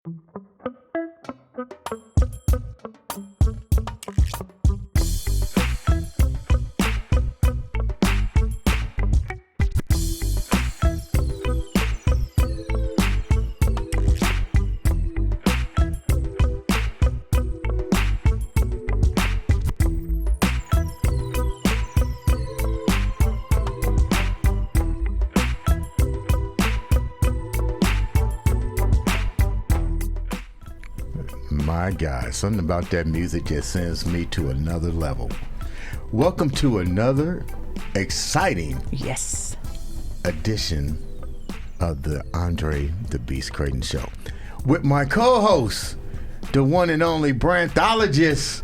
My God, something about that music just sends me to another level. Welcome to another exciting edition of the Andre the Beast Creighton Show with my co-host, the one and only brandologist,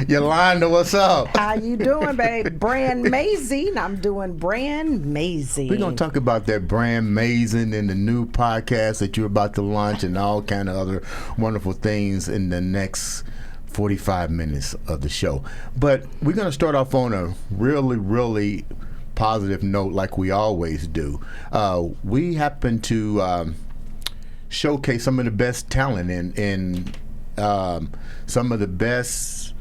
Yolanda. What's up? How you doing, babe? Brand Mazing. I'm doing Brand Mazing. We're going to talk about that Brand Mazing and the new podcast that you're about to launch and all kind of other wonderful things in the next 45 minutes of the show. But we're going to start off on a really positive note like we always do. We happen to showcase some of the best talent in some of the best,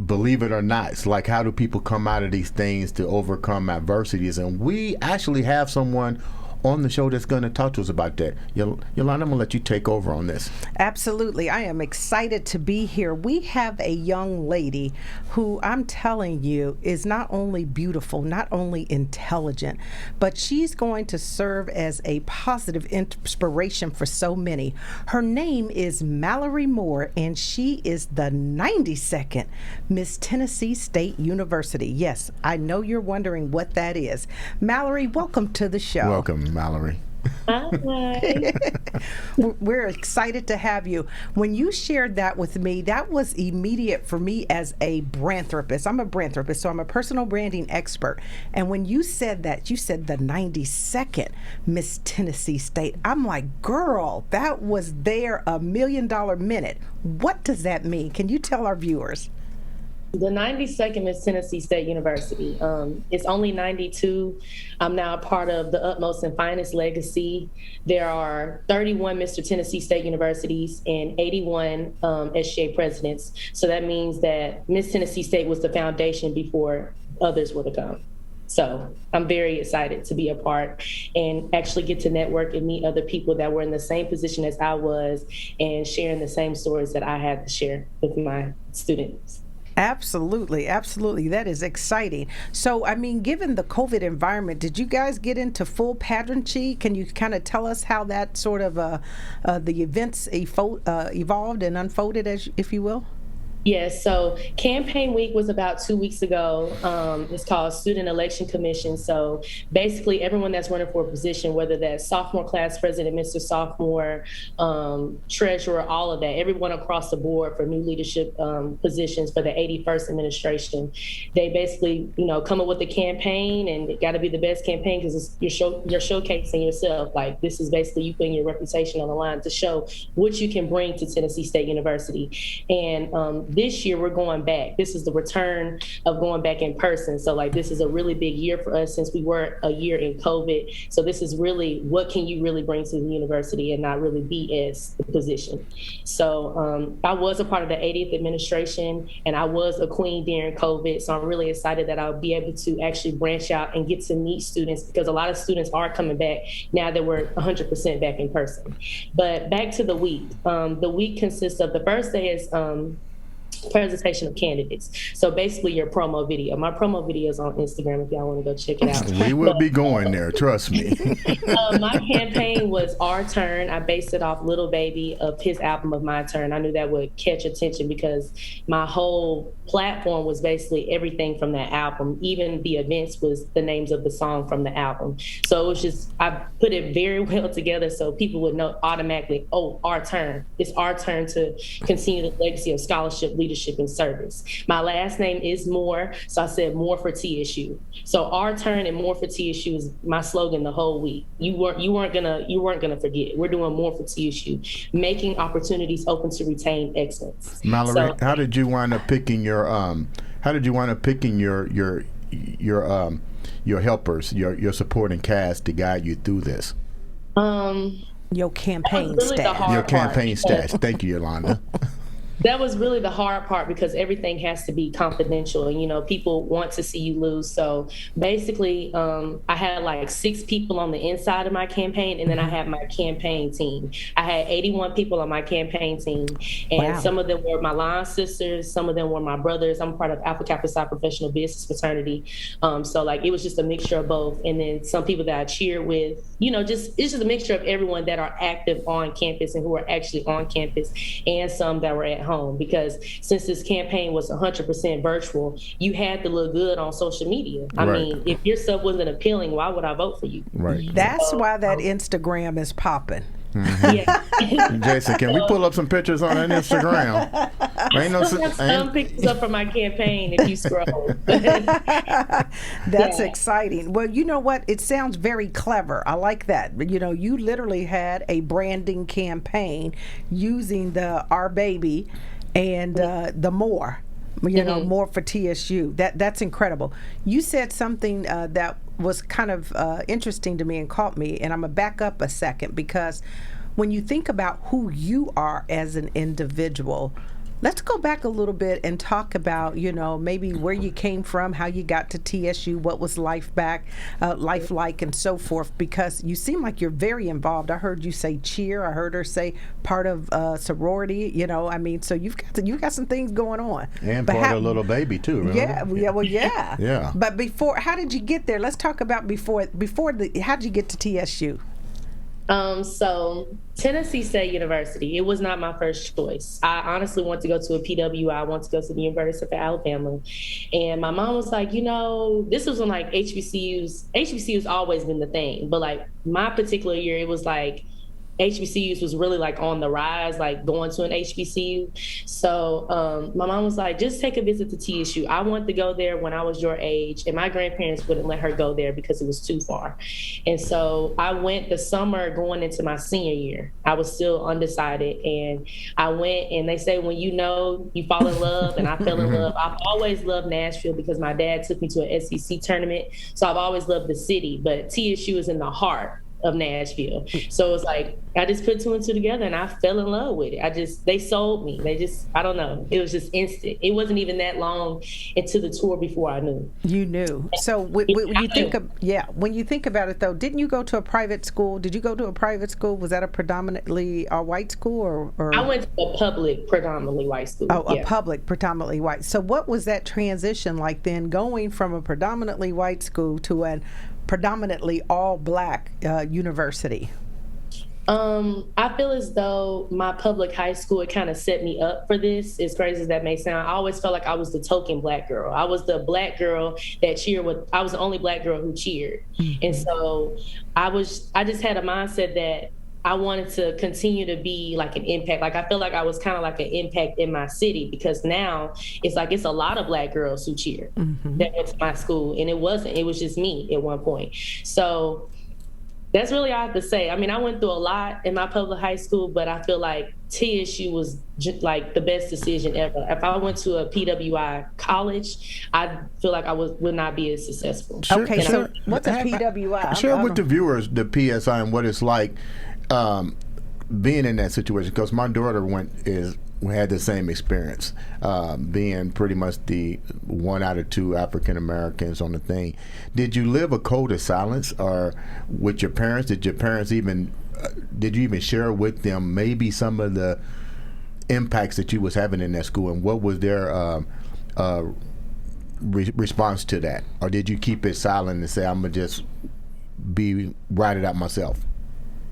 believe it or not. It's like, how do people come out of these things to overcome adversities? And we actually have someone on the show that's going to talk to us about that. Yolanda, I'm going to let you take over on this. Absolutely. I am excited to be here. We have a young lady who, I'm telling you, is not only beautiful, not only intelligent, but she's going to serve as a positive inspiration for so many. Her name is Mallory Moore, and she is the 92nd Miss Tennessee State University. Yes, I know you're wondering what that is. Mallory, welcome to the show. Welcome, Mallory. Hi. We're excited to have you. When you shared that with me, that was immediate for me as a brandtherapist. I'm a brandtherapist, so I'm a personal branding expert. And when you said that, you said the 92nd Miss Tennessee State. I'm like, girl, that was their $1 million minute. What does that mean? Can you tell our viewers? The 92nd Miss Tennessee State University. It's only 92. I'm now a part of the Utmost and Finest Legacy. There are 31 Mr. Tennessee State Universities and 81 SGA presidents. So that means that Miss Tennessee State was the foundation before others were to come. So I'm very excited to be a part and actually get to network and meet other people that were in the same position as I was and sharing the same stories that I had to share with my students. Absolutely. That is exciting. So, I mean, given the COVID environment, did you guys get into full pageantry? Can you kind of tell us how that sort of the events evolved and unfolded, if you will? Yes, so campaign week was about 2 weeks ago. It's called Student Election Commission. So basically everyone that's running for a position, whether that's sophomore class president, Mr. Sophomore, treasurer, all of that, everyone across the board for new leadership positions for the 81st administration, they basically, come up with a campaign, and it got to be the best campaign because you're showcasing yourself. Like, this is basically you putting your reputation on the line to show what you can bring to Tennessee State University. And this year we're going back. This is the return of going back in person. So this is a really big year for us since we were a year in COVID. So this is really, what can you really bring to the university and not really BS the position. So I was a part of the 80th administration and I was a queen during COVID. So I'm really excited that I'll be able to actually branch out and get to meet students, because a lot of students are coming back now that we're 100% back in person. But back to the week. The week consists of, the first day is presentation of candidates. So basically your promo video. My promo video is on Instagram if y'all want to go check it out. We will be going there, trust me. My campaign was Our Turn. I based it off Little Baby of his album of My Turn. I knew that would catch attention because my whole platform was basically everything from that album. Even the events was the names of the song from the album. So it was just, I put it very well together so people would know automatically, oh, our turn. It's our turn to continue the legacy of scholarship, leadership, and service. My last name is Moore, so I said more for TSU. So Our Turn and more for TSU is my slogan the whole week. You weren't gonna forget. We're doing more for TSU, making opportunities open to retain excellence. Mallory, how did you wind up picking your your helpers, your supporting cast to guide you through this? Your campaign really the staff. hard Your campaign part. stats. Thank you, Yolanda. That was really the hard part because everything has to be confidential and, you know, people want to see you lose. So basically, I had like 6 people on the inside of my campaign, and then I had my campaign team. I had 81 people on my campaign team, and some of them were my line sisters, some of them were my brothers. I'm part of Alpha Kappa Psi Professional Business Fraternity. So like it was just a mixture of both. And then some people that I cheered with, you know, it's just a mixture of everyone that are active on campus and who are actually on campus, and some that were at home. Because since this campaign was 100% virtual, you had to look good on social media. I mean, if your stuff wasn't appealing, why would I vote for you? Right. That's why that Instagram is popping. Yeah. Jason, can we pull up some pictures on that Instagram? Ain't no some pictures up from my campaign if you scroll. That's exciting. Well, you know what? It sounds very clever. I like that. You know, you literally had a branding campaign using the Our Baby and the More. You know, more for TSU. That's incredible. You said something that was kind of interesting to me and caught me, and I'm gonna back up a second, because when you think about who you are as an individual, let's go back a little bit and talk about, you know, maybe where you came from, how you got to TSU, what was life like, and so forth, because you seem like you're very involved. I heard you say cheer. I heard her say part of sorority. You know, I mean, so you've got some things going on. And but part of Little Baby too. Remember? Yeah. Yeah. But before, how did you get there? Let's talk about how did you get to TSU? So Tennessee State University, it was not my first choice. I honestly wanted to go to a PWI. I wanted to go to the University of Alabama. And my mom was like, you know, this was when like HBCUs always been the thing. But like my particular year, it was like HBCUs was really like on the rise, like going to an HBCU. So my mom was like, just take a visit to TSU. I wanted to go there when I was your age, and my grandparents wouldn't let her go there because it was too far. And so I went the summer going into my senior year. I was still undecided, and I went, and they say when you know, you fall in love, and I fell in love. I've always loved Nashville because my dad took me to an SEC tournament, so I've always loved the city, but TSU is in the heart of Nashville. So it was like, I just put 2 and 2 together and I fell in love with it. They sold me. I don't know. It was just instant. It wasn't even that long into the tour before I knew. You knew. So when you think about it though, didn't you go to a private school? Did you go to a private school? Was that a predominantly white school or? I went to a public predominantly white school. Oh, yeah. A public predominantly white. So what was that transition like then, going from a predominantly white school to a predominantly all black university? I feel as though my public high school, it kind of set me up for this, as crazy as that may sound. I always felt like I was the token black girl. I was the black girl that cheered I was the only black girl who cheered. And so I just had a mindset that I wanted to continue to be like an impact. Like I feel like I was kind of like an impact in my city, because now it's like it's a lot of black girls who cheer that went to my school, and it was just me at one point. So that's really all I have to say. I mean, I went through a lot in my public high school, but I feel like TSU was like the best decision ever. If I went to a PWI college, I feel like I would not be as successful. Okay, so what's a PWI? Share with the viewers the PSI and what it's like being in that situation, because my daughter had the same experience, being pretty much the 1 out of 2 African Americans on the thing. Did you live a code of silence, or with your parents? Did your parents did you even share with them maybe some of the impacts that you was having in that school, and what was their response to that? Or did you keep it silent and say, I'm gonna just write it out myself?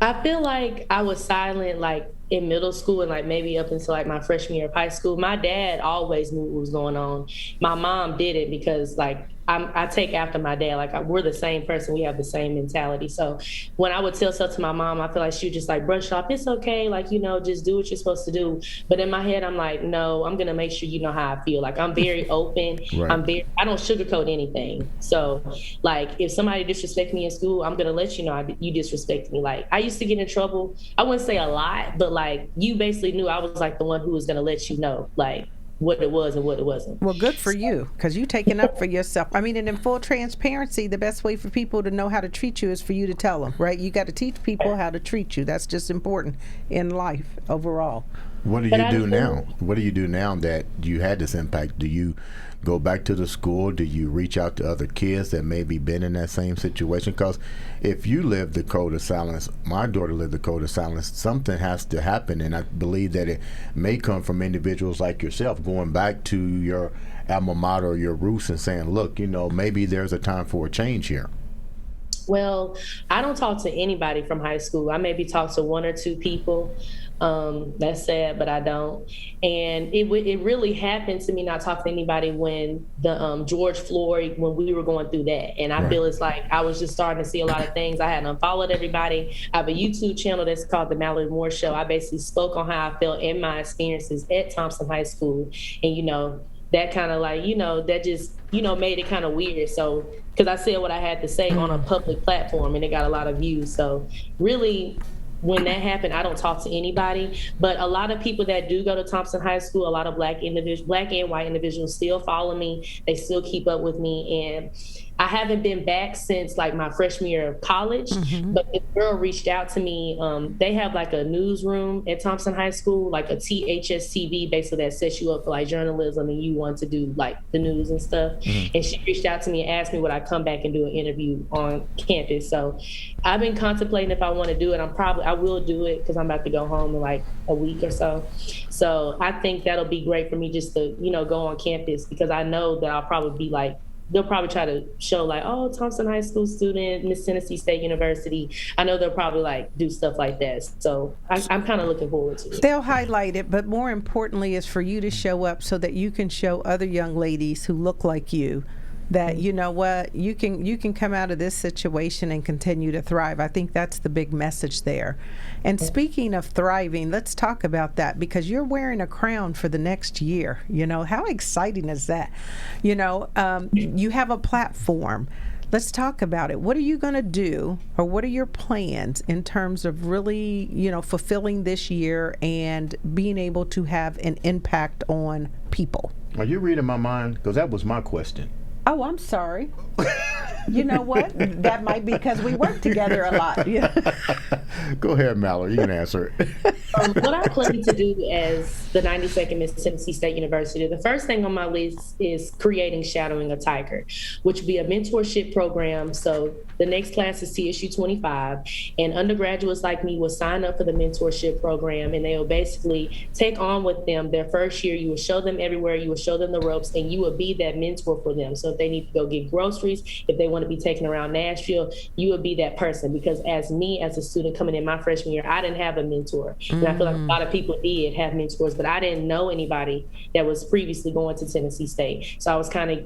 I feel like I was silent like in middle school and like maybe up until like my freshman year of high school. My dad always knew what was going on. My mom didn't, because like I take after my dad. Like we're the same person. We have the same mentality. So when I would tell stuff to my mom, I feel like she would just like brush off. It's okay. Like, you know, just do what you're supposed to do. But in my head, I'm like, no, I'm going to make sure you know how I feel. Like I'm very open. Right. I don't sugarcoat anything. So like if somebody disrespects me in school, I'm going to let you know you disrespect me. Like I used to get in trouble. I wouldn't say a lot, but like you basically knew I was like the one who was going to let you know. Like what it was and what it wasn't. Well, good for you, because you taking up for yourself. I mean, and in full transparency, the best way for people to know how to treat you is for you to tell them, right? You got to teach people how to treat you. That's just important in life overall. What do you do now? What do you do now that you had this impact? Do you go back to the school? Do you reach out to other kids that maybe been in that same situation? Because if you live the code of silence, my daughter lived the code of silence, something has to happen. And I believe that it may come from individuals like yourself going back to your alma mater, your roots, and saying, look, maybe there's a time for a change here. Well, I don't talk to anybody from high school. I maybe talk to one or two people. That's sad, but I don't. And it really happened to me not talking to anybody when the George Floyd, when we were going through that. And I feel it's like I was just starting to see a lot of things. I had unfollowed everybody. I have a YouTube channel that's called The Mallory Moore Show. I basically spoke on how I felt in my experiences at Thompson High School. And, that kind of like, that just, made it kind of weird. So, because I said what I had to say on a public platform and it got a lot of views. So really, when that happened, I don't talk to anybody, but a lot of people that do go to Thompson High School, a lot of black and white individuals still follow me. They still keep up with me. And I haven't been back since like my freshman year of college, but this girl reached out to me. They have like a newsroom at Thompson High School, like a THS-TV, basically that sets you up for like journalism and you want to do like the news and stuff. And she reached out to me and asked me would I come back and do an interview on campus. So I've been contemplating if I want to do it. I will do it because I'm about to go home in like a week or so. So I think that'll be great for me just to, go on campus because I know that I'll probably be like, they'll probably try to show like, oh, Thompson High School student, Miss Tennessee State University. I know they'll probably like do stuff like that. So I'm kind of looking forward to it. They'll highlight it, but more importantly is for you to show up so that you can show other young ladies who look like you that you know what, you can come out of this situation and continue to thrive. I think that's the big message there. And speaking of thriving, let's talk about that because you're wearing a crown for the next year. How exciting is that? You have a platform. Let's talk about it. What are you going to do, or what are your plans in terms of really, fulfilling this year and being able to have an impact on people? Are you reading my mind? Because that was my question. Oh, I'm sorry. You know what? That might be because we work together a lot. Yeah. Go ahead, Mallory. You can answer it. What I plan to do as the 92nd Miss Tennessee State University, the first thing on my list is creating Shadowing a Tiger, which will be a mentorship program. So the next class is TSU 25, and undergraduates like me will sign up for the mentorship program, and they will basically take on with them their first year. You will show them everywhere. You will show them the ropes, and you will be that mentor for them. So if they need to go get groceries, if they want to be taken around Nashville, you would be that person. Because as a student coming in my freshman year, I didn't have a mentor. And I feel like a lot of people did have mentors, but I didn't know anybody that was previously going to Tennessee State. So I was kind of,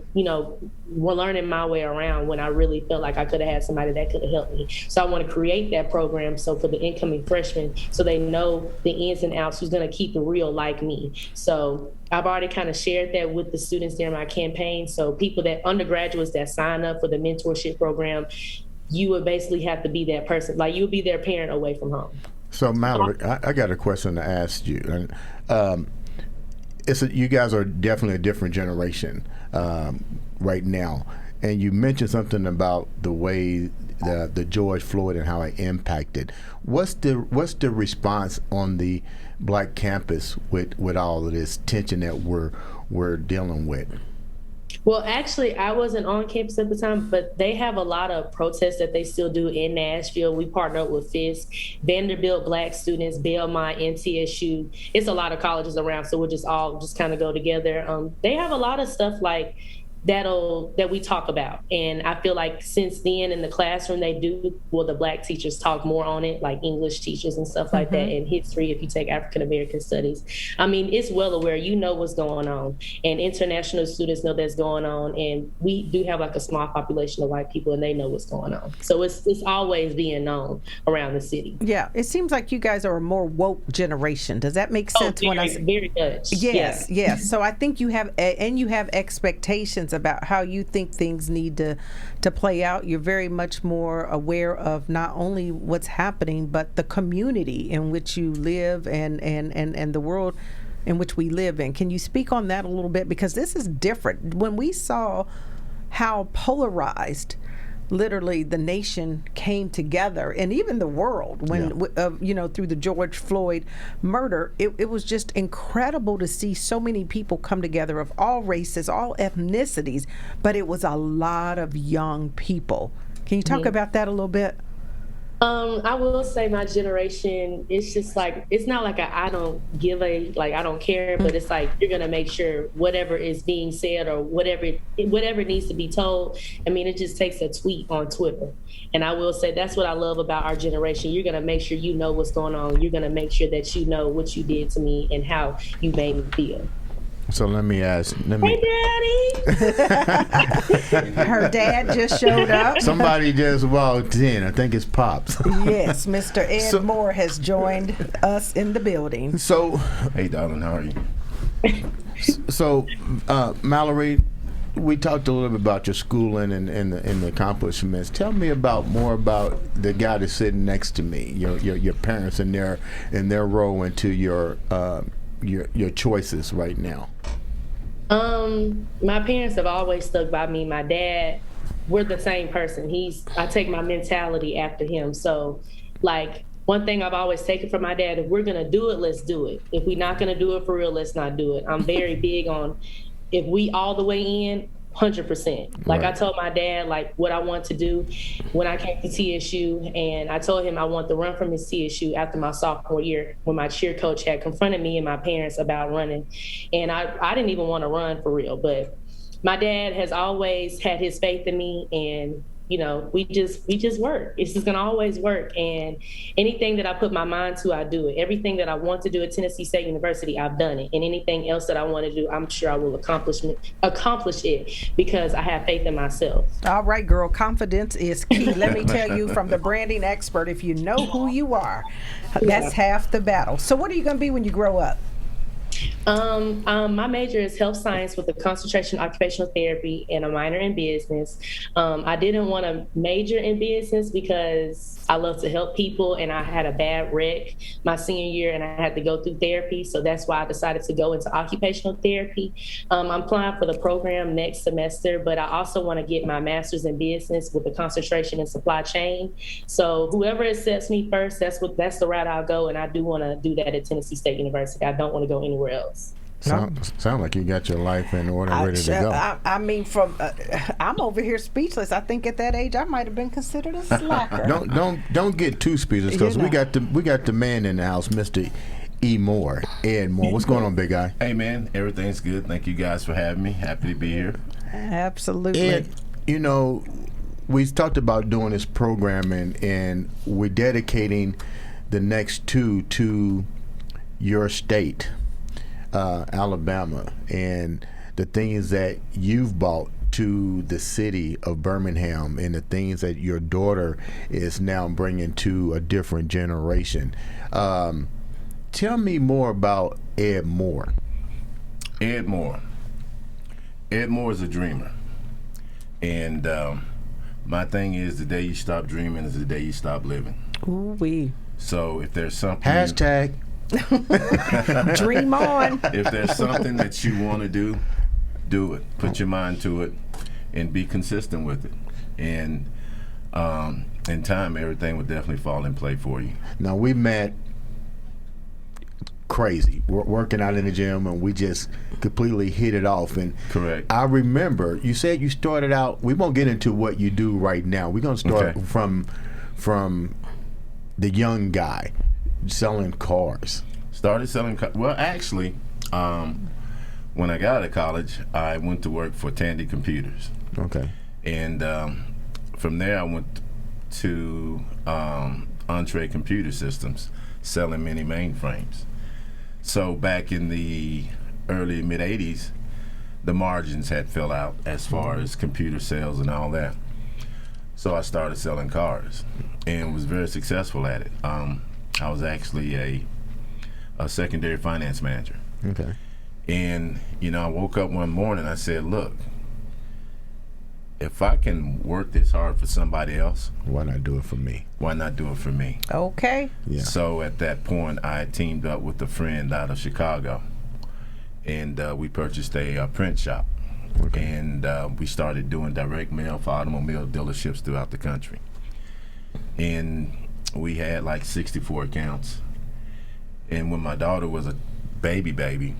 learning my way around when I really felt like I could have had somebody that could have helped me. So I want to create that program so for the incoming freshmen, so they know the ins and outs, who's going to keep it real like me. So I've already kind of shared that with the students during my campaign. So undergraduates that sign up for the mentorship program, you would basically have to be that person. Like you would be their parent away from home. So Mallory, I got a question to ask you. You guys are definitely a different generation right now. And you mentioned something about the way the George Floyd and how it impacted. What's the response on the black campus with all of this tension that we're dealing with? Well, actually, I wasn't on campus at the time, but they have a lot of protests that they still do in Nashville. We partner up with Fisk, Vanderbilt Black Students, Belmont, NTSU. It's a lot of colleges around, so we'll just all kind of go together. They have a lot of stuff like that we talk about. And I feel like since then in the classroom, the black teachers talk more on it, like English teachers and stuff like that, and history if you take African-American studies. I mean, it's well aware, what's going on, and international students know that's going on, and we do have like a small population of white people and they know what's going on. So it's always being known around the city. Yeah, it seems like you guys are a more woke generation. Does that make sense? Very much. Yes, yeah. Yes. So I think you have expectations about how you think things need to play out. You're very much more aware of not only what's happening, but the community in which you live and the world in which we live in. Can you speak on that a little bit? Because this is different. When we saw how polarized literally the nation came together, and even the world, when through the George Floyd murder, it was just incredible to see so many people come together of all races, all ethnicities, but it was a lot of young people. Can you talk about that a little bit? I will say my generation, it's just like, it's not like I don't care, but it's like you're going to make sure whatever is being said or whatever needs to be told. I mean, it just takes a tweet on Twitter. And I will say that's what I love about our generation. You're going to make sure you know what's going on. You're going to make sure that you know what you did to me and how you made me feel. So let me ask. Hey, Daddy! Her dad just showed up. Somebody just walked in. I think it's Pops. Yes, Mr. Ed Moore has joined us in the building. So, hey, darling, how are you? So, Mallory, we talked a little bit about your schooling and the accomplishments. Tell me more about the guy that's sitting next to me. Your parents and their role into your choices right now. My parents have always stuck by me. My dad, we're the same person. I take my mentality after him. So, like, one thing I've always taken from my dad, if we're going to do it, let's do it. If we're not going to do it for real, let's not do it. I'm very big on, if we all the way in, 100%. Like, right. I told my dad, like, what I want to do when I came to TSU, and I told him I want to run from his TSU after my sophomore year when my cheer coach had confronted me and my parents about running. And I didn't even want to run for real, but my dad has always had his faith in me, and we just work. It's just gonna always work. And anything that I put my mind to, I do it. Everything that I want to do at Tennessee State University, I've done it. And anything else that I want to do, I'm sure I will accomplish it because I have faith in myself. All right, girl. Confidence is key. Let me tell you, from the branding expert, if you know who you are, that's half the battle. So what are you gonna be when you grow up? My major is health science with a concentration in occupational therapy and a minor in business. I didn't want to major in business because I love to help people, and I had a bad wreck my senior year and I had to go through therapy. So that's why I decided to go into occupational therapy. I'm applying for the program next semester, but I also want to get my master's in business with a concentration in supply chain. So whoever accepts me first, that's the route I'll go. And I do want to do that at Tennessee State University. I don't want to go anywhere else. Sound like you got your life in order, ready to go. I mean, I'm over here speechless. I think at that age I might have been considered a slacker. Don't get too speechless, because we got the man in the house, Mr. Ed Moore. What's going on, big guy? Hey, man, everything's good. Thank you guys for having me. Happy to be here. Absolutely. Ed, we talked about doing this programming, and we're dedicating the next two to your state. Alabama, and the things that you've brought to the city of Birmingham, and the things that your daughter is now bringing to a different generation. Tell me more about Ed Moore. Ed Moore is a dreamer, and my thing is, the day you stop dreaming is the day you stop living. Ooh-wee. So if there's something hashtag dream on. If there's something that you want to do it. Put your mind to it and be consistent with it. And in time, everything will definitely fall in play for you. Now, we met crazy. We're working out in the gym, and we just completely hit it off. And correct. I remember you said you started out. We won't get into what you do right now. We're going to start from the young guy. Selling cars. Started selling cars. Well, actually, when I got out of college, I went to work for Tandy Computers. Okay. And from there, I went to Entree Computer Systems, selling many mainframes. So back in the early mid-'80s, the margins had fell out as far as computer sales and all that. So I started selling cars and was very successful at it. I was actually a secondary finance manager. Okay. And, I woke up one morning, I said, look, if I can work this hard for somebody else, why not do it for me? Why not do it for me? Okay. Yeah. So at that point, I teamed up with a friend out of Chicago. and we purchased a print shop. Okay. And we started doing direct mail for automobile dealerships throughout the country. And we had like 64 accounts. And when my daughter was a baby,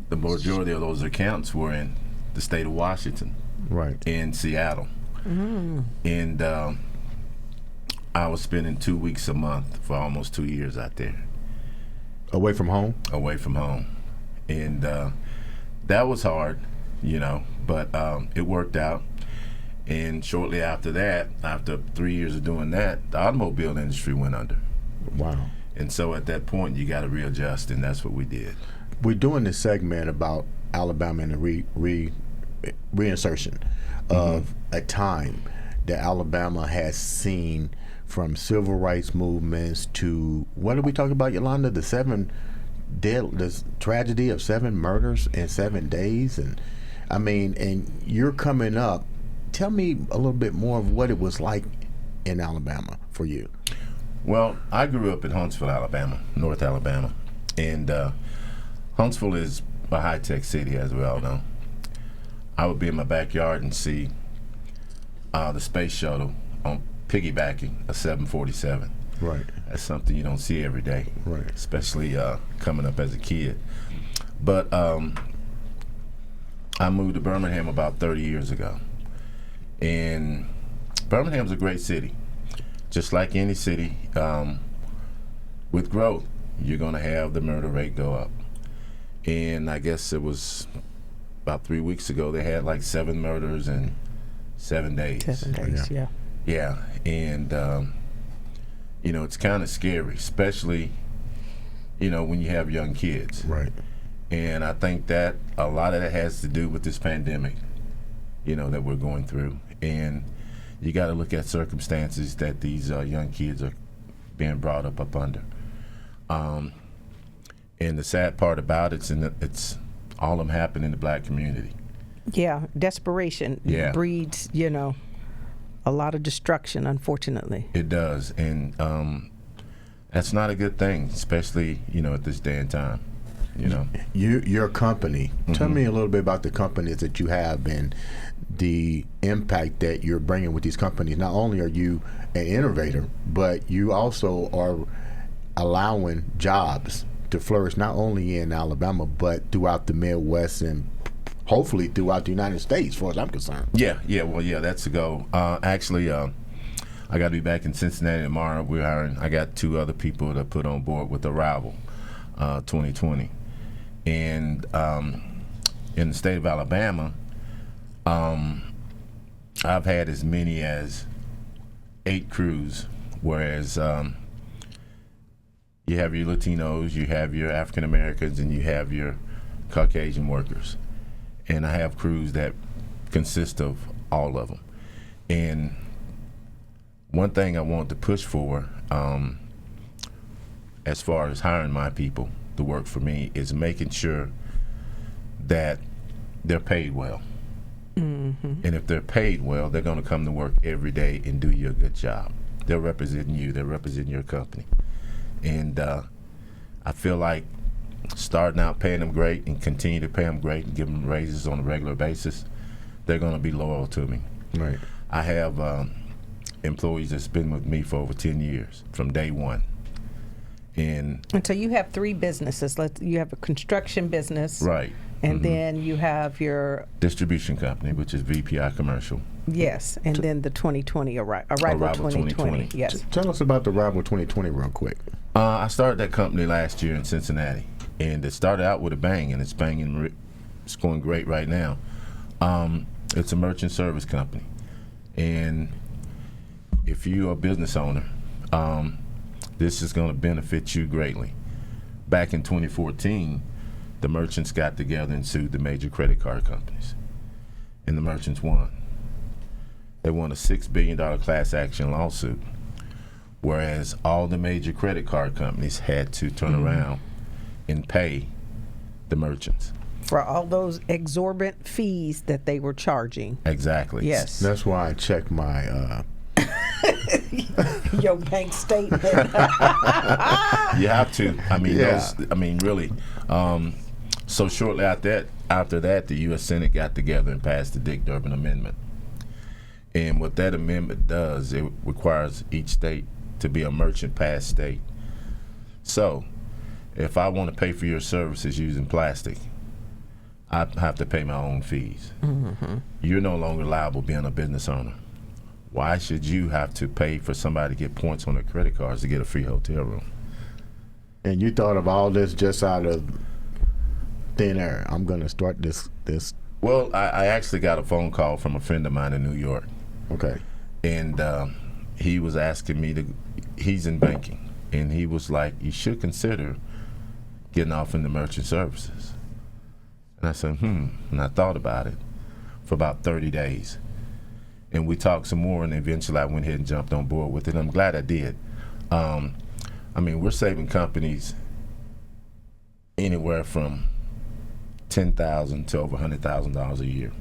the majority of those accounts were in the state of Washington, Right. in Seattle. And I was spending 2 weeks a month for almost 2 years out there, Away from home? away from home. And that was hard, but it worked out. And shortly after that, after 3 years of doing that, the automobile industry went under. Wow. And so at that point, you got to readjust, and that's what we did. We're doing this segment about Alabama and the reinsertion of a time that Alabama has seen, from civil rights movements to, what did we talk about, Yolanda? The tragedy of 7 murders in 7 days. And I mean, and you're coming up. Tell me a little bit more of what it was like in Alabama for you. Well, I grew up in Huntsville, Alabama, North Alabama. And Huntsville is a high-tech city, as we all know. I would be in my backyard and see the space shuttle on piggybacking a 747. Right. That's something you don't see every day, Right. especially coming up as a kid. But I moved to Birmingham about 30 years ago. And Birmingham's a great city. Just like any city, with growth, you're going to have the murder rate go up. And I guess it was about 3 weeks ago, they had like 7 murders in 7 days. 7 days, yeah. Yeah, and it's kind of scary, especially, when you have young kids. Right. And I think that a lot of that has to do with this pandemic, that we're going through. And you got to look at circumstances that these young kids are being brought up under. And the sad part about it's all of them happen in the black community. Yeah, desperation Yeah. breeds, a lot of destruction, unfortunately. It does, and that's not a good thing, especially at this day and time. Your company. Tell me a little bit about the companies that you have and the impact that you're bringing with these companies. Not only are you an innovator, but you also are allowing jobs to flourish not only in Alabama but throughout the Midwest and hopefully throughout the United States, as far as I'm concerned. Yeah, that's the goal. Actually, I got to be back in Cincinnati tomorrow. We're hiring. I got 2 other people to put on board with Arrival 2020, and in the state of Alabama, I've had as many as 8 crews, whereas you have your Latinos, you have your African Americans, and you have your Caucasian workers. And I have crews that consist of all of them. And one thing I want to push for, as far as hiring my people to work for me, is making sure that they're paid well. And if they're paid well, they're going to come to work every day and do you a good job. They're representing you. They're representing your company. And I feel like starting out paying them great and continue to pay them great and give them raises on a regular basis, they're going to be loyal to me. Right. I have employees that's been with me for over 10 years from day one. And so you have 3 businesses. You have a construction business. right. And then you have your, Distribution company, which is VPI Commercial. yes, and then the 2020, Arrival Arrival 2020. 2020. Yes. Tell us about the Arrival 2020 real quick. I started that company last year in Cincinnati, and it started out with a bang, and it's banging. It's going great right now. It's a merchant service company, and if you're a business owner, this is going to benefit you greatly. Back in 2014, the merchants got together and sued the major credit card companies, and the merchants won. They won a $6 billion class action lawsuit, whereas all the major credit card companies had to turn around and pay the merchants. For all those exorbitant fees that they were charging. Exactly. Yes. That's why I check my Your bank statement. You have to. I mean, Yeah. really. So shortly after that, the U.S. Senate got together and passed the Dick-Durbin Amendment. And what that amendment does, it requires each state to be a merchant pass state. So if I want to pay for your services using plastic, I have to pay my own fees. Mm-hmm. You're no longer liable being a business owner. Why should you have to pay for somebody to get points on their credit cards to get a free hotel room? And you thought of all this just out of thin air. I'm going to start this. Well, I actually got a phone call from a friend of mine in New York. Okay. And he was asking me he's in banking, and he was like, you should consider getting off into merchant services. And I said, and I thought about it for about 30 days. And we talked some more, and eventually I went ahead and jumped on board with it. I'm glad I did. We're saving companies anywhere from $10,000 to over $100,000 a year.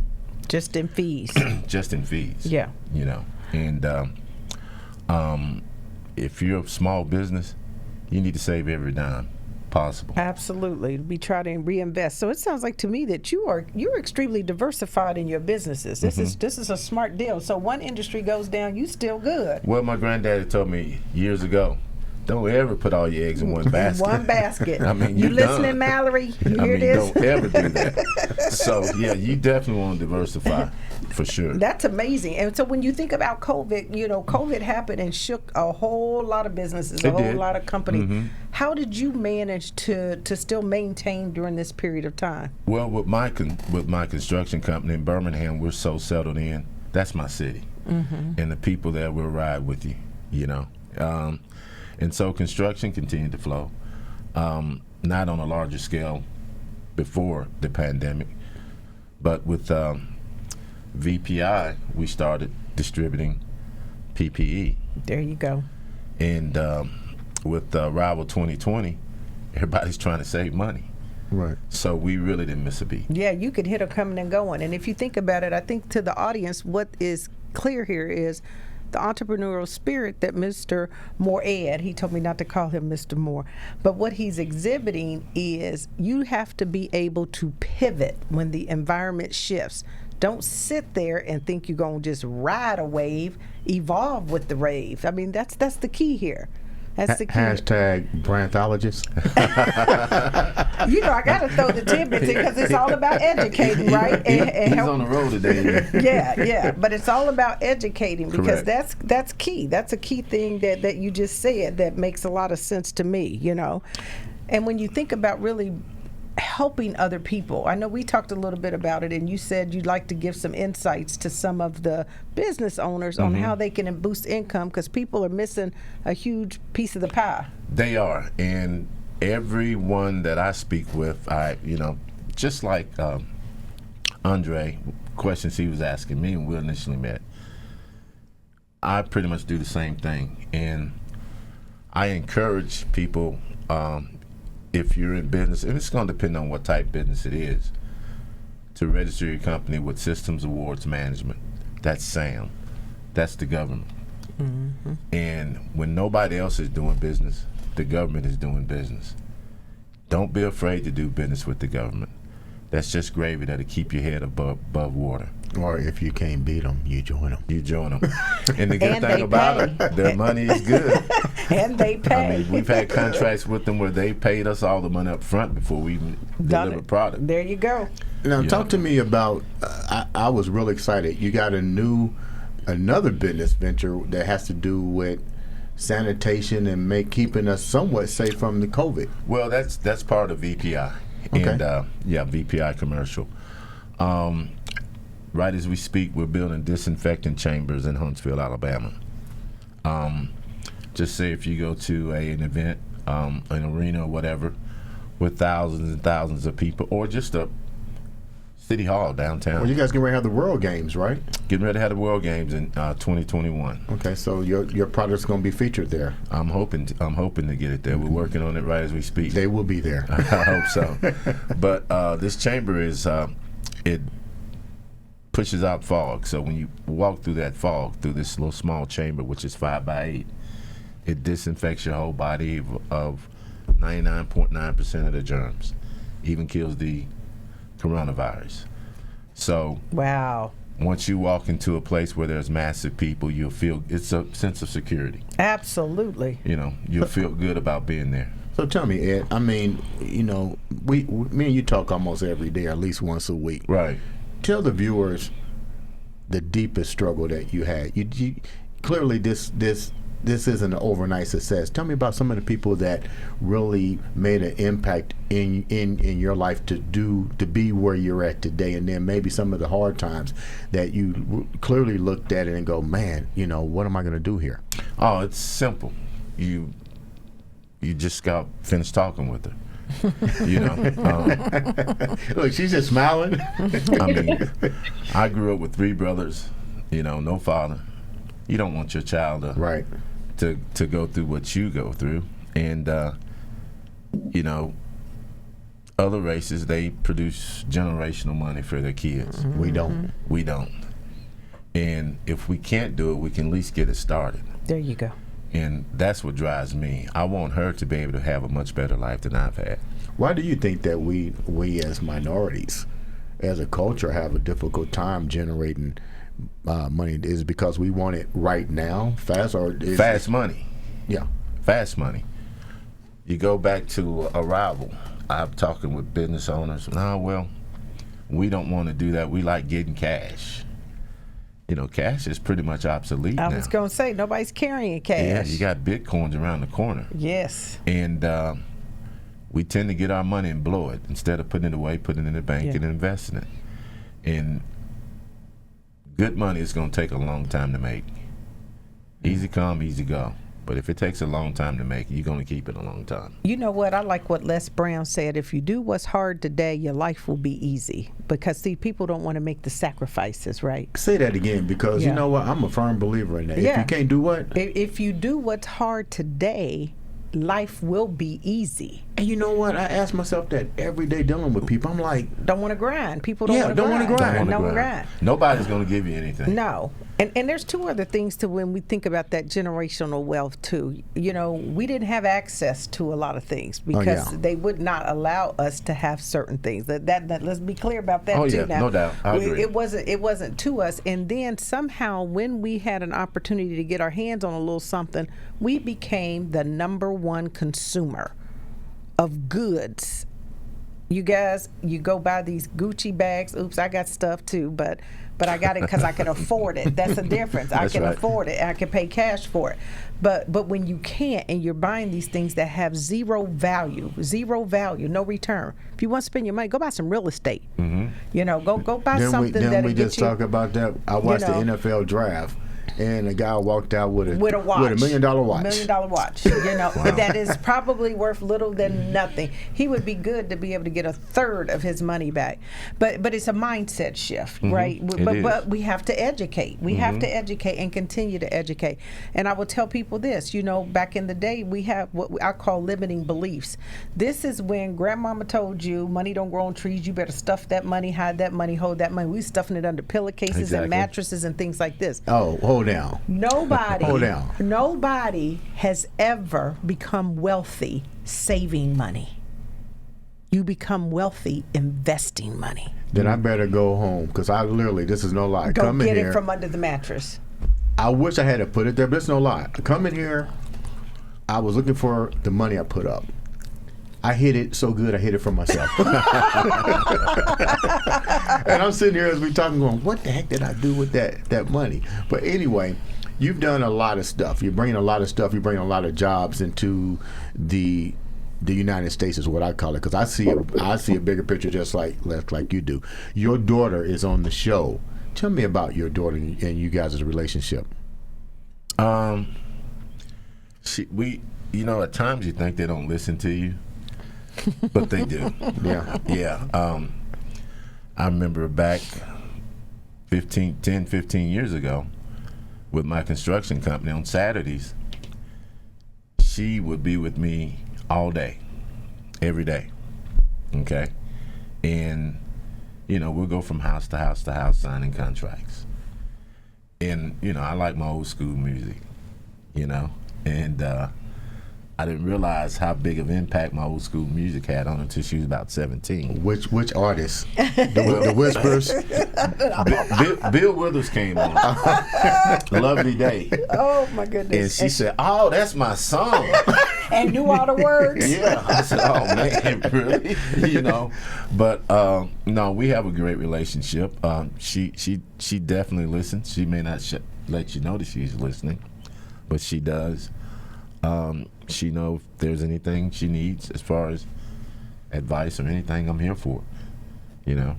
Just in fees. Just in fees. Yeah. You know, and if you're a small business, you need to save every dime possible. Absolutely. We try to reinvest. So it sounds like to me that you're extremely diversified in your businesses. This is a smart deal. So one industry goes down, you still good. Well, my granddaddy told me years ago, don't ever put all your eggs in one basket. One basket. You listening, done. Mallory? You hear this? Don't ever do that. So, yeah, you definitely want to diversify, for sure. That's amazing. And so when you think about COVID, COVID happened and shook a whole lot of businesses, a whole lot of companies. Mm-hmm. How did you manage to still maintain during this period of time? Well, with my construction company in Birmingham, we're so settled in. That's my city. Mm-hmm. And the people there will ride with you, And so construction continued to flow, not on a larger scale before the pandemic, but with VPI, we started distributing PPE. There you go. And with Arrival 2020, everybody's trying to save money. Right. So we really didn't miss a beat. Yeah, you could hit them coming and going. And if you think about it, I think to the audience, what is clear here is the entrepreneurial spirit that Mr. Moore, he told me not to call him Mr. Moore, but what he's exhibiting is you have to be able to pivot when the environment shifts. Don't sit there and think you're going to just ride a wave, evolve with the wave. I mean, that's the key here. That's the key. Hashtag brandologist. I got to throw the tidbits in because it's all about educating, right? And he's on the road today. Yeah. But it's all about educating because Correct. that's key. That's a key thing that you just said that makes a lot of sense to me, And when you think about really helping other people, I know we talked a little bit about it, and you said you'd like to give some insights to some of the business owners on how they can boost income because people are missing a huge piece of the pie. They are, and everyone that I speak with, just like Andre, questions he was asking me when we initially met, I pretty much do the same thing, and I encourage people. If you're in business, and it's going to depend on what type of business it is, to register your company with Systems Awards Management. That's SAM. That's the government. Mm-hmm. And when nobody else is doing business, the government is doing business. Don't be afraid to do business with the government. That's just gravy that'll keep your head above water. Or if you can't beat them, you join them. You join them. And the good thing about it, their money is good. And they pay. We've had contracts with them where they paid us all the money up front before we even deliver product. There you go. Now, talk to me about, I was really excited. You got another business venture that has to do with sanitation and keeping us somewhat safe from the COVID. Well, that's part of VPI. Okay. And VPI commercial. Right as we speak, we're building disinfectant chambers in Huntsville, Alabama. Just say if you go to an event, an arena or whatever, with thousands and thousands of people, or just a city hall downtown. Well, you guys getting ready to have the World Games, right? Getting ready to have the World Games in 2021. Okay, so your product's going to be featured there. I'm hoping to get it there. We're working on it right as we speak. They will be there. I hope so. But this chamber is it pushes out fog. So when you walk through that fog, through this little small chamber, which is 5 by 8, it disinfects your whole body of 99.9% of the germs. even kills the coronavirus. So Wow. once you walk into a place where there's massive people, you'll feel, it's a sense of security. Absolutely. You know, you'll feel good about being there. So tell me, Ed, I mean, you know, me and you talk almost every day, at least once a week. Right. Tell the viewers the deepest struggle that you had. You clearly this isn't an overnight success. Tell me about some of the people that really made an impact in your life to be where you're at today, and then maybe some of the hard times that you clearly looked at it and go, man, you know, what am I going to do here? Oh, it's simple. You just got finished talking with her. You know, Look, she's just smiling. I mean, I grew up with 3 brothers, you know, no father. You don't want your child Right. to go through what you go through. And, you know, other races, they produce generational money for their kids. We don't. We don't. And if we can't do it, we can at least get it started. There you go. And that's what drives me. I want her to be able to have a much better life than I've had. Why do you think that we as minorities, as a culture, have a difficult time generating money? Is it because we want it right now, fast, or is Fast money. Yeah. Fast money. You go back to Arrival. I'm talking with business owners. No, well, we don't want to do that. We like getting cash. You know, cash is pretty much obsolete now. I was going to say, nobody's carrying cash. Yeah, you got Bitcoins around the corner. Yes. And we tend to get our money and blow it instead of putting it away, putting it in the bank Yeah. and investing it. And good money is going to take a long time to make. Easy come, easy go. But if it takes a long time to make, you're going to keep it a long time. You know what? I like what Les Brown said. If you do what's hard today, your life will be easy. Because, see, people don't want to make the sacrifices, right? Say that again, because Yeah. you know what? I'm a firm believer in that. Yeah. If you can't do what? If you do what's hard today, life will be easy. And you know what? I ask myself that every day dealing with people. I'm like, Don't want to grind. People don't Yeah, want to don't wanna grind. grind. Don't wanna grind. Nobody's going to give you anything. No. And there's 2 other things to when we think about that generational wealth too. You know, we didn't have access to a lot of things because yeah. they would not allow us to have certain things. That let's be clear about that Oh, too. yeah, Now, no doubt. I agree. It wasn't to us. And then somehow when we had an opportunity to get our hands on a little something, we became the #1 consumer of goods. You guys, you go buy these Gucci bags. Oops, I got stuff too, but I got it because I can afford it. That's the difference. I That's can right. afford it. I can pay cash for it. But when you can't and you're buying these things that have zero value, no return. If you want to spend your money, go buy some real estate. You know, go buy something then that'll we get just you. talk about that. I watched know. the NFL draft, and a guy walked out with a With a watch. with $1 million watch. $1 million watch. You know, that is probably worth little than nothing. He would be good to be able to get 1/3 of his money back. But it's a mindset shift, right? But we have to educate. We have to educate and continue to educate. And I will tell people this, you know, back in the day, we have what I call limiting beliefs. This is when grandmama told you money don't grow on trees, you better stuff that money, hide that money, hold that money. We stuffing it under pillowcases Exactly. and mattresses and things like this. Oh, hold down. Nobody, Hold down. nobody has ever become wealthy saving money. You become wealthy investing money. Then I better go home because I literally, this is no lie. Go Come in get here. it from under the mattress. I wish I had to put it there, but it's no lie. I come in here. I was looking for the money I put up. I hid it so good I hid it from myself. And I'm sitting here as we talking going, what the heck did I do with that money? But anyway, you've done a lot of stuff. You're bringing a lot of stuff. You're bringing a lot of jobs into the United States is what I call it, because I see a bigger picture just like you do. Your daughter is on the show. Tell me about your daughter and you guys' relationship. You know, at times you think they don't listen to you, but they do. Yeah. Yeah. I remember back 10, 15 years ago with my construction company on Saturdays, she would be with me all day, every day. Okay? And, you know, we'll go from house to house to house signing contracts. And, you know, I like my old school music, you know, and I didn't realize how big of impact my old school music had on her until she was about 17. Which artist? The Whispers? Bill Withers came on. Lovely Day. Oh my goodness! And she said, "Oh, that's my song." And knew all the words. Yeah. I said, "Oh man, really?" But no, we have a great relationship. She definitely listens. She may not let you know that she's listening, but she does. She knows if there's anything she needs as far as advice or anything, I'm here for.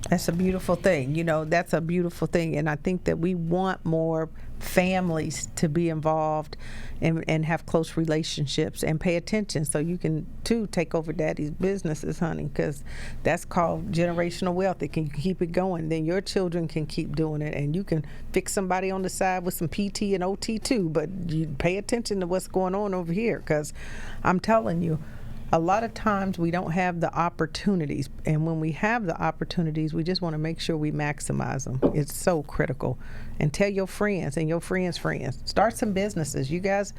That's a beautiful thing. That's a beautiful thing. And I think that we want more families to be involved and have close relationships and pay attention so you can, too, take over daddy's businesses, honey, because that's called generational wealth. It can keep it going. Then your children can keep doing it, and you can fix somebody on the side with some PT and OT, too, but you pay attention to what's going on over here, because I'm telling you, a lot of times we don't have the opportunities, and when we have the opportunities, we just want to make sure we maximize them. It's so critical. And tell your friends and your friends' friends. Start some businesses. You guys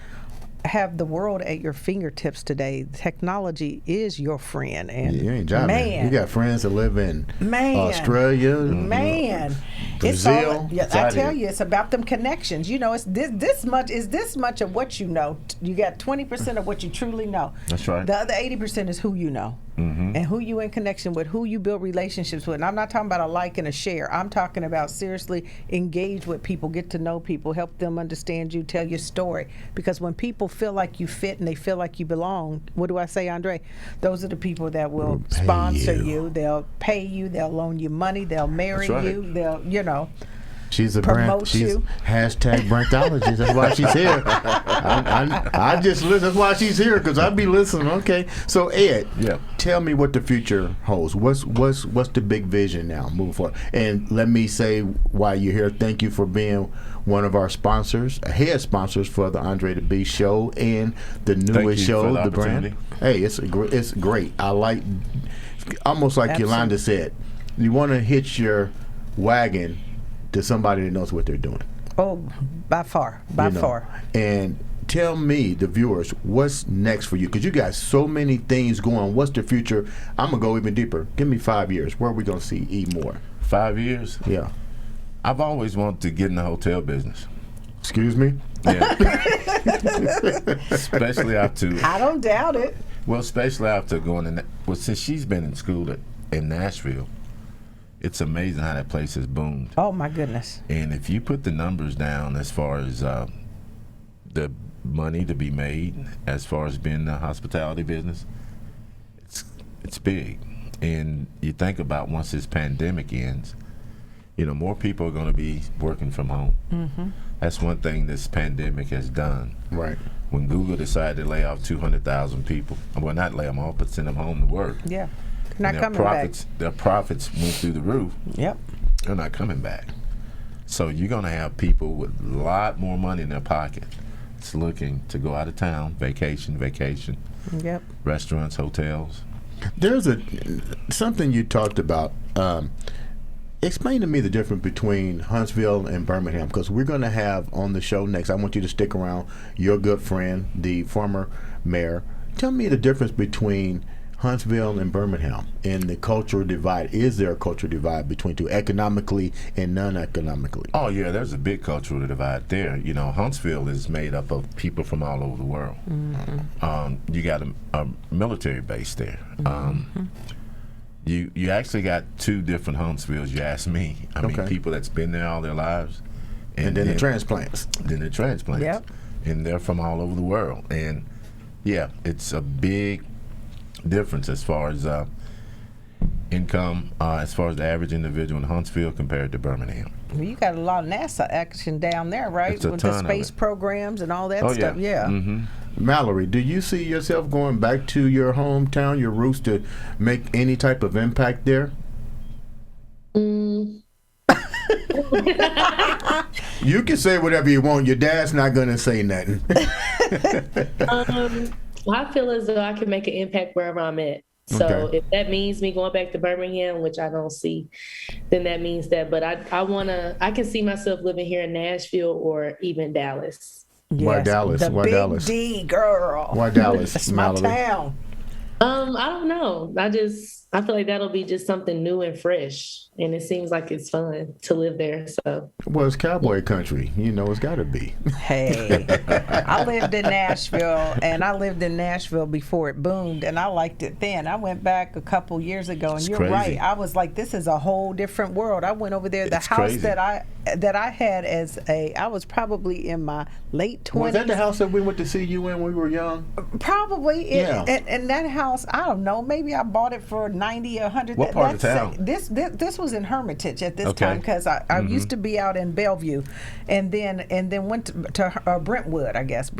have the world at your fingertips today. Technology is your friend. And you ain't jobbing. Man, you got friends that live in Australia, man. Brazil. I tell you, it's about them connections. It's this much of what you know. You got 20% of what you truly know. That's right. The other 80% is who you know. And who you in connection with, who you build relationships with. And I'm not talking about a like and a share. I'm talking about seriously engage with people, get to know people, help them understand you, tell your story. Because when people feel like you fit and they feel like you belong, what do I say, Andre? Those are the people that will sponsor you. They'll pay you. They'll loan you money. They'll marry you. They'll, She's a promote brand. She's you. hashtag Brandtologist. That's why she's here. I just listen. That's why she's here, because I be listening. Okay. So Ed, tell me what the future holds. What's the big vision now moving forward? And let me say why you're here. Thank you for being one of our sponsors, head sponsors for the Andre the Beast show and the newest show, the brand. Hey, it's great. I like, almost like Yolanda said, you want to hitch your wagon to somebody that knows what they're doing. Oh, by far. And tell me, the viewers, what's next for you? Because you got so many things going. What's the future? I'm going to go even deeper. Give me 5 years. Where are we going to see E more? 5 years? Yeah. I've always wanted to get in the hotel business. Excuse me? Yeah. Especially after... I don't doubt it. Well, especially after going in... Well, since she's been in school in Nashville, it's amazing how that place has boomed. Oh, my goodness. And if you put the numbers down as far as the money to be made, as far as being in the hospitality business, it's big. And you think about once this pandemic ends, more people are going to be working from home. Mm-hmm. That's one thing this pandemic has done. Right. When Google decided to lay off 200,000 people, well, not lay them off, but send them home to work. Yeah. Not coming back. Their profits went through the roof. Yep. They're not coming back. So you're going to have people with a lot more money in their pocket. It's looking to go out of town, vacation. Yep. Restaurants, hotels. There's something you talked about. Explain to me the difference between Huntsville and Birmingham, because we're going to have on the show next, I want you to stick around, your good friend, the former mayor. Tell me the difference between Huntsville and Birmingham and the cultural divide. Is there a cultural divide between two, economically and non-economically? Oh, yeah, there's a big cultural divide there. Huntsville is made up of people from all over the world. Mm-hmm. You got a military base there. Mm-hmm. You actually got two different Huntsvilles, you ask me. I mean, people that's been there all their lives. And then the transplants. Yep. And they're from all over the world. And, yeah, it's a big difference as far as income, as far as the average individual in Huntsville compared to Birmingham. Well, you got a lot of NASA action down there, right? It's a with ton the space programs and all that Oh, stuff. Yeah. Mm-hmm. Mallory, do you see yourself going back to your hometown, your roots, to make any type of impact there? You can say whatever you want. Your dad's not going to say nothing. I feel as though I can make an impact wherever I'm at. So if that means me going back to Birmingham, which I don't see, then that means that. But I can see myself living here in Nashville or even Dallas. Why Yes, Dallas? The Why big Dallas? D, girl. Why Dallas, That's my Mallory? town. I don't know. I feel like that'll be just something new and fresh, and it seems like it's fun to live there. So Well, it's cowboy country. You know, it's got to be. Hey, I lived in Nashville, and I lived in Nashville before it boomed, and I liked it then. I went back a couple years ago, and It's you're crazy. right. I was like, this is a whole different world. I went over there. The It's house crazy. that I had I was probably in my late 20s. Was that the house that we went to see you in when we were young? Probably. Yeah. And that house, I don't know, maybe I bought it for 90 or 100. What part of town? This was in Hermitage at this Okay. time, because I used to be out in Bellevue, and then went to Brentwood, I guess,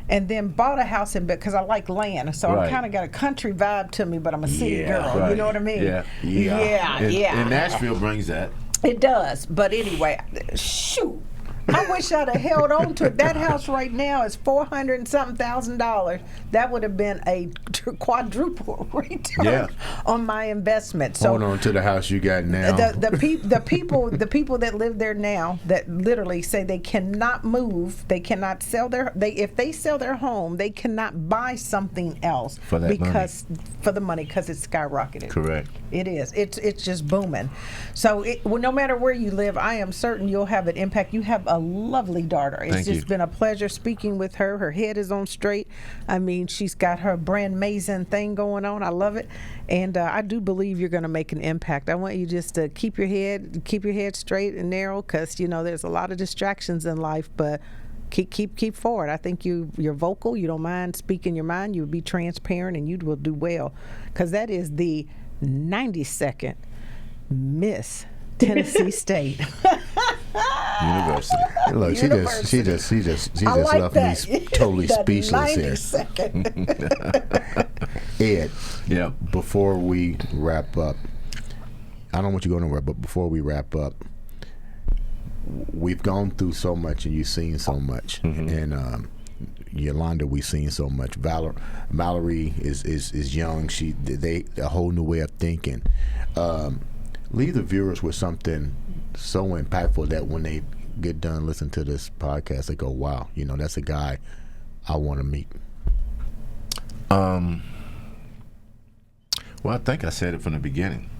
and then bought a house in because I like land, so Right. I kind of got a country vibe to me, but I'm a city Yeah, girl. You right. know what I mean? Yeah. Yeah. And Nashville brings that. It does, but anyway, shoot. I wish I'd have held on to it. That house right now is $400 and something thousand. That would have been a quadruple return Yeah. on my investment. So Hold on to the house you got now. the people that live there now that literally say they cannot move, they cannot sell if they sell their home, they cannot buy something else For that money. for the money, because it's skyrocketed. Correct. It is. It's just booming. So no matter where you live, I am certain you'll have an impact. You have a lovely daughter. It's Thank just you. been a pleasure speaking with her. Her head is on straight. I mean, she's got her brand amazing thing going on. I love it, and I do believe you're going to make an impact. I want you just to keep your head straight and narrow, because there's a lot of distractions in life, but keep forward. I think you're vocal. You don't mind speaking your mind. You'll be transparent, and you will do well, because that is the 92nd Miss Tennessee State. University. Look, she just I like left that. me totally The speechless here. 92nd. Ed, Yeah. before we wrap up, I don't want you to go nowhere, but before we wrap up, we've gone through so much and you've seen so much. And Yolanda, we've seen so much. Mallory is young. They a whole new way of thinking. Leave the viewers with something so impactful that when they get done listening to this podcast, they go, wow, that's a guy I want to meet. Well, I think I said it from the beginning.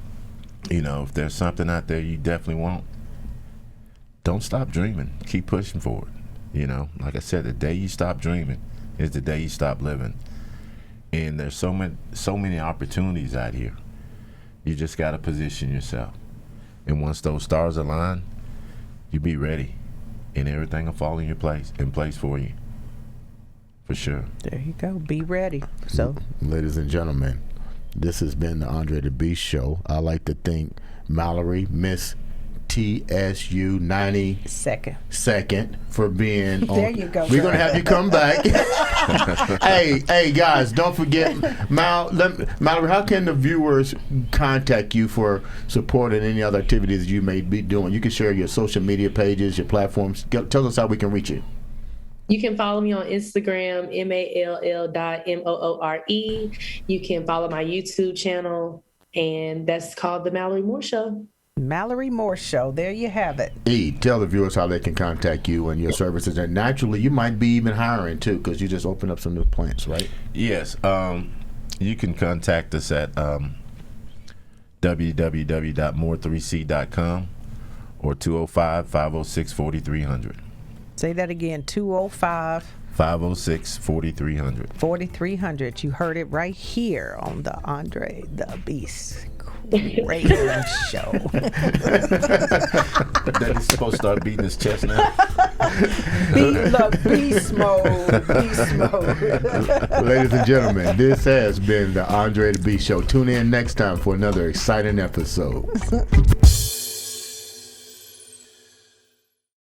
If there's something out there you definitely want, don't stop dreaming. Keep pushing forward. Like I said, the day you stop dreaming is the day you stop living. And there's so many opportunities out here. You just got to position yourself. And once those stars align, you be ready, and everything will fall in place for you. For sure. There you go. Be ready. So, Ladies and gentlemen, this has been the Andre the Beast Show. I like to thank Mallory, Miss TSU 92nd, for being on. There you go, We're girl. going to have you come back. Hey, guys, don't forget, Mallory, how can the viewers contact you for support and any other activities you may be doing? You can share your social media pages, your platforms. Tell us how we can reach you. You can follow me on Instagram, MALL.MOORE. You can follow my YouTube channel, and that's called The Mallory Moore Show. Mallory Moore Show. There you have it. Tell the viewers how they can contact you and your services. And naturally, you might be even hiring, too, because you just opened up some new plants, right? Yes. You can contact us at www.more3c.com or 205-506-4300. Say that again. 205 506-4300. 4300. You heard it right here on the Andre the Beast Radio Show. That he's supposed to start beating his chest now. Beast mode. Beast mode. Ladies and gentlemen, this has been the Andre the Beast Show. Tune in next time for another exciting episode.